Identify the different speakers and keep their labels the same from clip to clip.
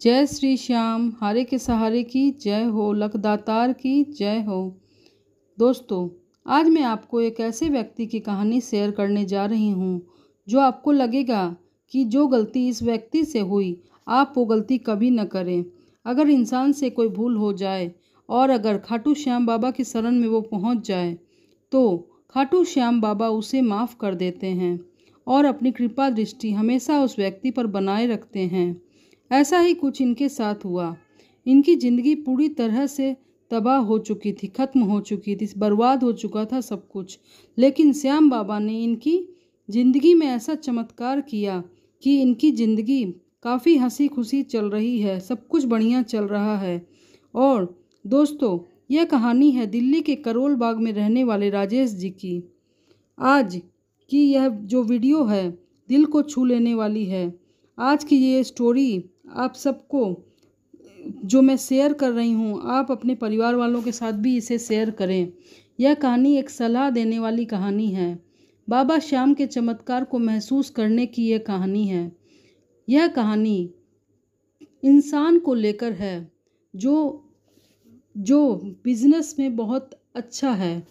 Speaker 1: जय श्री श्याम, हारे के सहारे की जय हो, लखदातार की जय हो। दोस्तों, आज मैं आपको एक ऐसे व्यक्ति की कहानी शेयर करने जा रही हूँ जो आपको लगेगा कि जो गलती इस व्यक्ति से हुई आप वो गलती कभी न करें। अगर इंसान से कोई भूल हो जाए और अगर खाटू श्याम बाबा की शरण में वो पहुँच जाए तो खाटू श्याम बाबा उसे माफ़ कर देते हैं और अपनी कृपा दृष्टि हमेशा उस व्यक्ति पर बनाए रखते हैं। ऐसा ही कुछ इनके साथ हुआ। इनकी ज़िंदगी पूरी तरह से तबाह हो चुकी थी, ख़त्म हो चुकी थी, बर्बाद हो चुका था सब कुछ। लेकिन श्याम बाबा ने इनकी ज़िंदगी में ऐसा चमत्कार किया कि इनकी ज़िंदगी काफ़ी हंसी खुशी चल रही है, सब कुछ बढ़िया चल रहा है। और दोस्तों, यह कहानी है दिल्ली के करोल बाग में रहने वाले राजेश जी की। आज की यह जो वीडियो है दिल को छू लेने वाली है। आज की ये स्टोरी आप सबको जो मैं शेयर कर रही हूँ, आप अपने परिवार वालों के साथ भी इसे शेयर करें। यह कहानी एक सलाह देने वाली कहानी है। बाबा श्याम के चमत्कार को महसूस करने की यह कहानी है। यह कहानी इंसान को लेकर है जो बिजनेस में बहुत अच्छा है।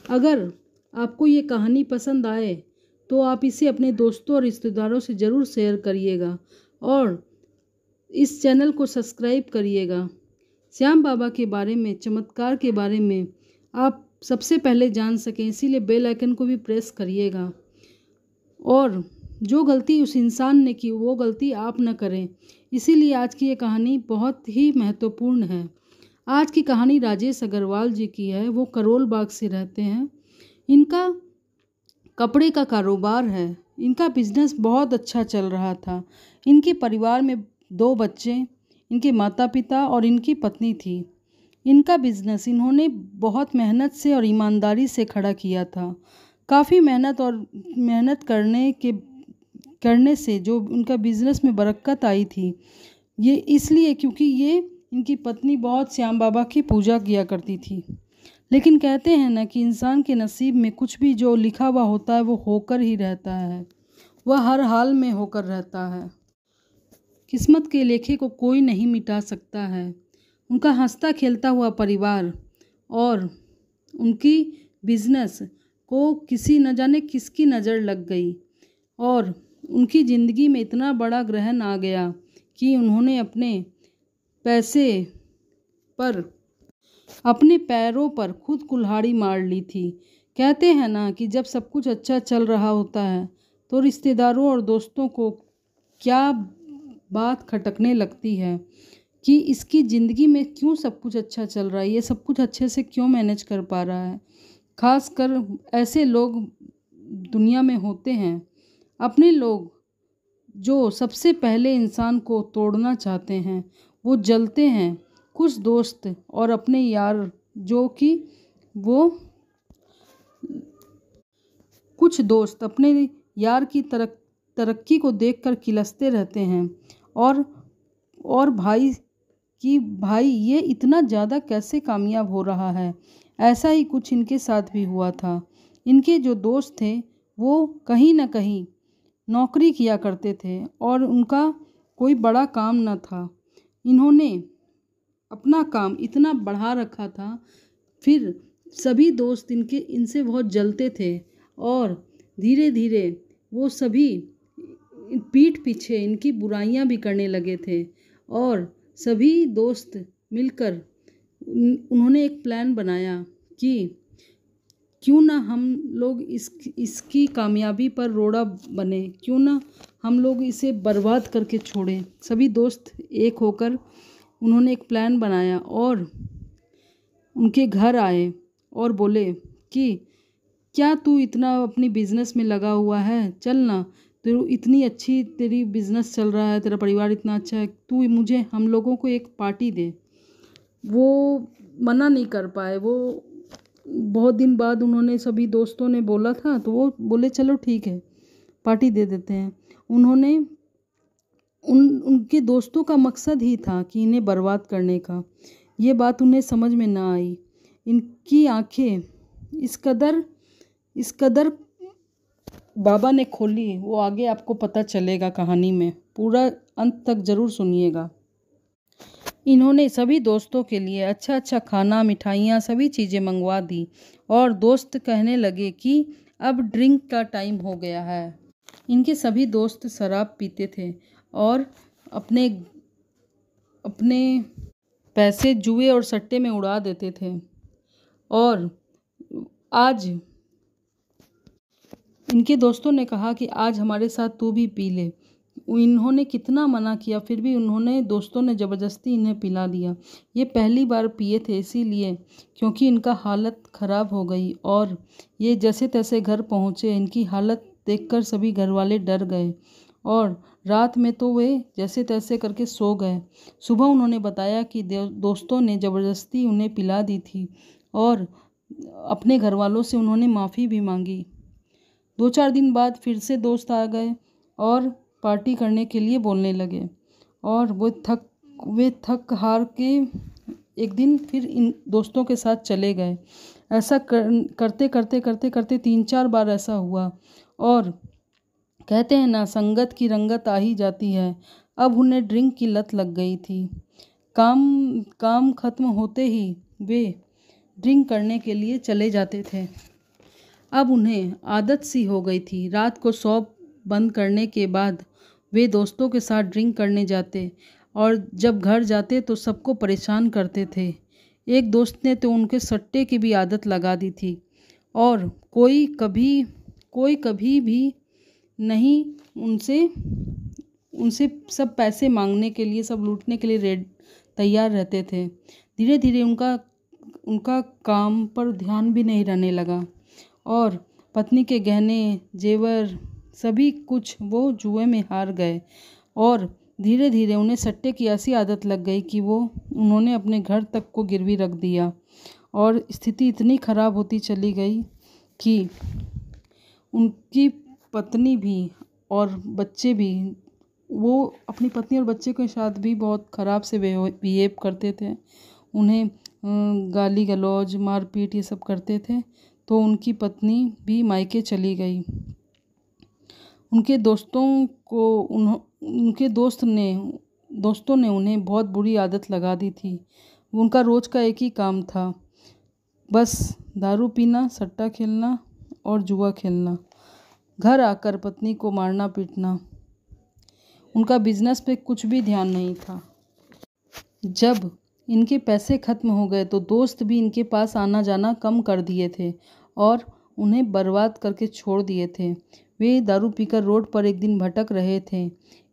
Speaker 1: अगर आपको ये कहानी पसंद आए तो आप इसे अपने दोस्तों और रिश्तेदारों से ज़रूर शेयर करिएगा और इस चैनल को सब्सक्राइब करिएगा। श्याम बाबा के बारे में, चमत्कार के बारे में आप सबसे पहले जान सकें, इसीलिए बेल आइकन को भी प्रेस करिएगा। और जो गलती उस इंसान ने की वो गलती आप न करें, इसीलिए आज की ये कहानी बहुत ही महत्वपूर्ण है। आज की कहानी राजेश अग्रवाल जी की है। वो करोल बाग से रहते हैं। इनका कपड़े का कारोबार है। इनका बिजनेस बहुत अच्छा चल रहा था। इनके परिवार में 2 बच्चे, इनके माता पिता और इनकी पत्नी थी। इनका बिजनेस इन्होंने बहुत मेहनत से और ईमानदारी से खड़ा किया था। काफ़ी मेहनत करने से जो उनका बिजनेस में बरकत आई थी, ये इसलिए क्योंकि ये इनकी पत्नी बहुत श्याम बाबा की पूजा किया करती थी। लेकिन कहते हैं ना कि इंसान के नसीब में कुछ भी जो लिखा हुआ होता है वो होकर ही रहता है, वह हर हाल में होकर रहता है। किस्मत के लेखे को कोई नहीं मिटा सकता है। उनका हंसता खेलता हुआ परिवार और उनकी बिजनेस को किसी न जाने किसकी नज़र लग गई और उनकी ज़िंदगी में इतना बड़ा ग्रहण आ गया कि उन्होंने अपने पैरों पर खुद कुल्हाड़ी मार ली थी। कहते हैं ना कि जब सब कुछ अच्छा चल रहा होता है तो रिश्तेदारों और दोस्तों को क्या बात खटकने लगती है कि इसकी ज़िंदगी में क्यों सब कुछ अच्छा चल रहा है, ये सब कुछ अच्छे से क्यों मैनेज कर पा रहा है। खासकर ऐसे लोग दुनिया में होते हैं, अपने लोग जो सबसे पहले इंसान को तोड़ना चाहते हैं, वो जलते हैं। कुछ दोस्त और अपने यार जो कि वो कुछ दोस्त अपने यार की तरक्की को देखकर किलसते रहते हैं और भाई ये इतना ज़्यादा कैसे कामयाब हो रहा है। ऐसा ही कुछ इनके साथ भी हुआ था। इनके जो दोस्त थे वो कहीं ना कहीं नौकरी किया करते थे और उनका कोई बड़ा काम न था। इन्होंने अपना काम इतना बढ़ा रखा था, फिर सभी दोस्त इनसे बहुत जलते थे और धीरे धीरे वो सभी पीठ पीछे इनकी बुराइयां भी करने लगे थे। और सभी दोस्त मिलकर उन्होंने एक प्लान बनाया कि क्यों ना हम लोग इसकी कामयाबी पर रोड़ा बने, क्यों ना हम लोग इसे बर्बाद करके छोड़ें। सभी दोस्त एक होकर उन्होंने एक प्लान बनाया और उनके घर आए और बोले कि क्या तू इतना अपनी बिजनेस में लगा हुआ है, चल ना, तो इतनी अच्छी तेरी बिजनेस चल रहा है, तेरा परिवार इतना अच्छा है, तू मुझे हम लोगों को एक पार्टी दे। वो मना नहीं कर पाए। वो बहुत दिन बाद उन्होंने सभी दोस्तों ने बोला था तो वो बोले चलो ठीक है, पार्टी दे देते हैं। उन्होंने उनके दोस्तों का मकसद ही था कि इन्हें बर्बाद करने का। ये बात उन्हें समझ में ना आई। इनकी आंखें इस कदर बाबा ने खोली, वो आगे आपको पता चलेगा। कहानी में पूरा अंत तक ज़रूर सुनिएगा। इन्होंने सभी दोस्तों के लिए अच्छा अच्छा खाना, मिठाइयाँ, सभी चीज़ें मंगवा दी और दोस्त कहने लगे कि अब ड्रिंक का टाइम हो गया है। इनके सभी दोस्त शराब पीते थे और अपने अपने पैसे जुए और सट्टे में उड़ा देते थे। और आज इनके दोस्तों ने कहा कि आज हमारे साथ तू भी पी ले। इन्होंने कितना मना किया, फिर भी दोस्तों ने ज़बरदस्ती इन्हें पिला दिया। ये पहली बार पिए थे, इसीलिए क्योंकि इनका हालत ख़राब हो गई और ये जैसे तैसे घर पहुँचे। इनकी हालत देखकर सभी घर वाले डर गए और रात में तो वे जैसे तैसे करके सो गए। सुबह उन्होंने बताया कि दोस्तों ने ज़बरदस्ती उन्हें पिला दी थी और अपने घर वालों से उन्होंने माफ़ी भी मांगी। 2-4 दिन बाद फिर से दोस्त आ गए और पार्टी करने के लिए बोलने लगे और वे थक हार के एक दिन फिर इन दोस्तों के साथ चले गए। ऐसा करते करते करते करते 3-4 बार ऐसा हुआ और कहते हैं ना, संगत की रंगत आ ही जाती है। अब उन्हें ड्रिंक की लत लग गई थी। काम खत्म होते ही वे ड्रिंक करने के लिए चले जाते थे। अब उन्हें आदत सी हो गई थी। रात को शॉप बंद करने के बाद वे दोस्तों के साथ ड्रिंक करने जाते और जब घर जाते तो सबको परेशान करते थे। एक दोस्त ने तो उनके सट्टे की भी आदत लगा दी थी और कोई कभी भी नहीं उनसे सब पैसे मांगने के लिए, सब लूटने के लिए तैयार रहते थे। धीरे धीरे उनका काम पर ध्यान भी नहीं रहने लगा और पत्नी के गहने, जेवर, सभी कुछ वो जुए में हार गए और धीरे धीरे उन्हें सट्टे की ऐसी आदत लग गई कि उन्होंने अपने घर तक को गिरवी रख दिया और स्थिति इतनी ख़राब होती चली गई कि उनकी पत्नी भी और बच्चे भी, वो अपनी पत्नी और बच्चे के साथ भी बहुत ख़राब से बिहेव करते थे। उन्हें गाली गलौज, मारपीट ये सब करते थे। तो उनकी पत्नी भी मायके चली गई। उनके दोस्तों ने उन्हें बहुत बुरी आदत लगा दी थी। उनका रोज़ का एक ही काम था, बस दारू पीना, सट्टा खेलना और जुआ खेलना। घर आकर पत्नी को मारना पीटना। उनका बिजनेस पे कुछ भी ध्यान नहीं था। जब इनके पैसे खत्म हो गए तो दोस्त भी इनके पास आना जाना कम कर दिए थे और उन्हें बर्बाद करके छोड़ दिए थे। वे दारू पीकर रोड पर एक दिन भटक रहे थे।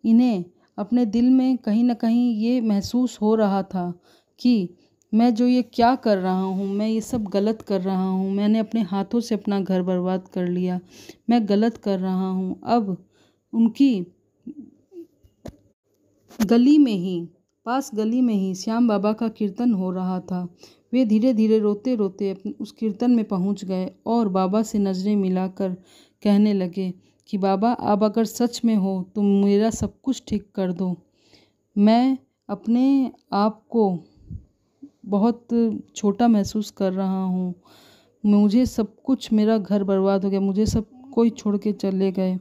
Speaker 1: इन्हें अपने दिल में कहीं न कहीं ये महसूस हो रहा था कि मैं जो ये क्या कर रहा हूँ, मैं ये सब गलत कर रहा हूँ। मैंने अपने हाथों से अपना घर बर्बाद कर लिया, मैं गलत कर रहा हूँ। अब उनकी गली में ही श्याम बाबा का कीर्तन हो रहा था। वे धीरे धीरे रोते रोते उस कीर्तन में पहुंच गए और बाबा से नज़रें मिलाकर कहने लगे कि बाबा, आप अगर सच में हो तो मेरा सब कुछ ठीक कर दो। मैं अपने आप को बहुत छोटा महसूस कर रहा हूँ। मुझे सब कुछ, मेरा घर बर्बाद हो गया, मुझे सब कोई छोड़ के चले गए।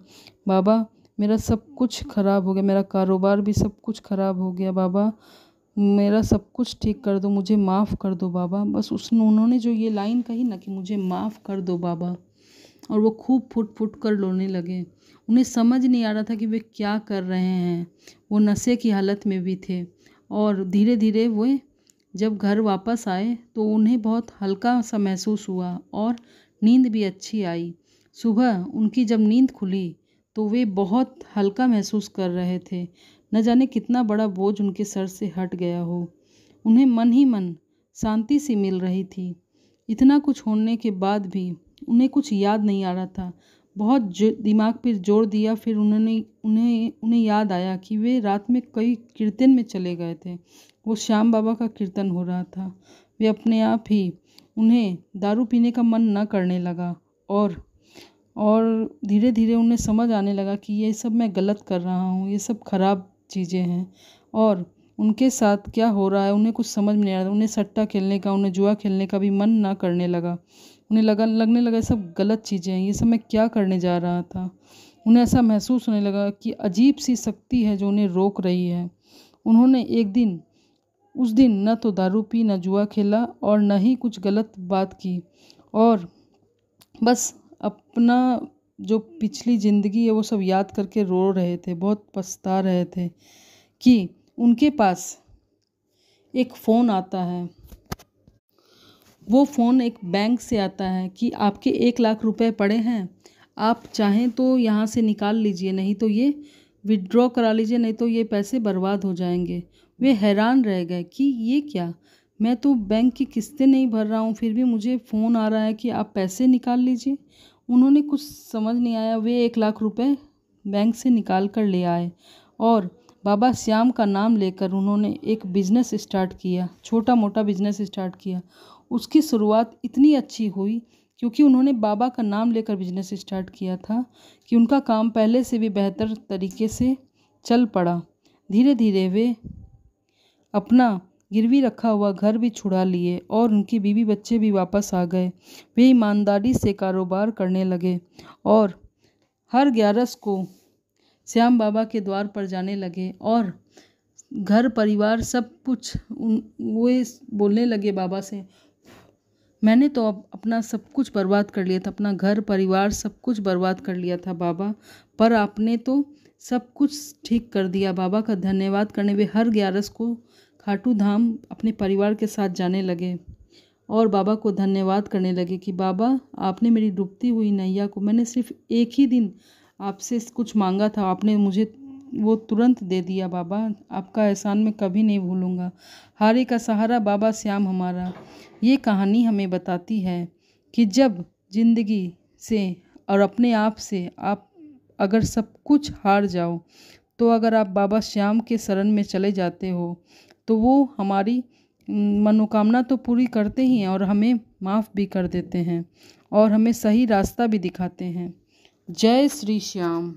Speaker 1: बाबा, मेरा सब कुछ ख़राब हो गया, मेरा कारोबार भी सब कुछ ख़राब हो गया। बाबा, मेरा सब कुछ ठीक कर दो, मुझे माफ़ कर दो बाबा। बस उन्होंने जो ये लाइन कही ना कि मुझे माफ़ कर दो बाबा, और वो खूब फुट फुट कर रोने लगे। उन्हें समझ नहीं आ रहा था कि वे क्या कर रहे हैं। वो नशे की हालत में भी थे और धीरे धीरे वे जब घर वापस आए तो उन्हें बहुत हल्का सा महसूस हुआ और नींद भी अच्छी आई। सुबह उनकी जब नींद खुली तो वे बहुत हल्का महसूस कर रहे थे। न जाने कितना बड़ा बोझ उनके सर से हट गया हो। उन्हें मन ही मन शांति सी मिल रही थी। इतना कुछ होने के बाद भी उन्हें कुछ याद नहीं आ रहा था। बहुत दिमाग पर जोर दिया, फिर उन्हें याद आया कि वे रात में कई कीर्तन में चले गए थे। वो श्याम बाबा का कीर्तन हो रहा था। वे अपने आप ही, उन्हें दारू पीने का मन न करने लगा और धीरे धीरे उन्हें समझ आने लगा कि ये सब मैं गलत कर रहा हूँ, ये सब खराब चीज़ें हैं और उनके साथ क्या हो रहा है उन्हें कुछ समझ में नहीं आ रहा। उन्हें सट्टा खेलने का, उन्हें जुआ खेलने का भी मन ना करने लगा। उन्हें लगने लगा सब गलत चीज़ें हैं, ये सब मैं क्या करने जा रहा था। उन्हें ऐसा महसूस होने लगा कि अजीब सी शक्ति है जो उन्हें रोक रही है। उन्होंने एक दिन उस दिन न तो दारू पी, न जुआ खेला और न ही कुछ गलत बात की, और बस अपना जो पिछली ज़िंदगी है वो सब याद करके रो रहे थे, बहुत पछता रहे थे कि उनके पास एक फ़ोन आता है। वो फ़ोन एक बैंक से आता है कि आपके 1 लाख रुपए पड़े हैं, आप चाहें तो यहाँ से निकाल लीजिए, नहीं तो ये विड्रॉ करा लीजिए, नहीं तो ये पैसे बर्बाद हो जाएंगे। वे हैरान रह गए कि ये क्या, मैं तो बैंक की किस्तें नहीं भर रहा हूँ, फिर भी मुझे फ़ोन आ रहा है कि आप पैसे निकाल लीजिए। उन्होंने कुछ समझ नहीं आया, वे 1 लाख रुपए बैंक से निकाल कर ले आए और बाबा श्याम का नाम लेकर उन्होंने एक बिज़नेस स्टार्ट किया, छोटा मोटा बिज़नेस स्टार्ट किया। उसकी शुरुआत इतनी अच्छी हुई क्योंकि उन्होंने बाबा का नाम लेकर बिजनेस स्टार्ट किया था कि उनका काम पहले से भी बेहतर तरीके से चल पड़ा। धीरे धीरे वे अपना गिरवी रखा हुआ घर भी छुड़ा लिए और उनकी बीवी बच्चे भी वापस आ गए। वे ईमानदारी से कारोबार करने लगे और हर 11 को श्याम बाबा के द्वार पर जाने लगे और घर परिवार सब कुछ वे बोलने लगे बाबा से, मैंने तो अब अपना सब कुछ बर्बाद कर लिया था, अपना घर परिवार सब कुछ बर्बाद कर लिया था बाबा, पर आपने तो सब कुछ ठीक कर दिया। बाबा का धन्यवाद करने वे हर 11 को खाटू धाम अपने परिवार के साथ जाने लगे और बाबा को धन्यवाद करने लगे कि बाबा आपने मेरी डूबती हुई नैया को, मैंने सिर्फ एक ही दिन आपसे कुछ मांगा था, आपने मुझे वो तुरंत दे दिया बाबा, आपका एहसान मैं कभी नहीं भूलूंगा। हारे का सहारा बाबा श्याम हमारा। ये कहानी हमें बताती है कि जब ज़िंदगी से और अपने आप से आप अगर सब कुछ हार जाओ, तो अगर आप बाबा श्याम के शरण में चले जाते हो तो वो हमारी मनोकामना तो पूरी करते ही हैं और हमें माफ़ भी कर देते हैं और हमें सही रास्ता भी दिखाते हैं। जय श्री श्याम।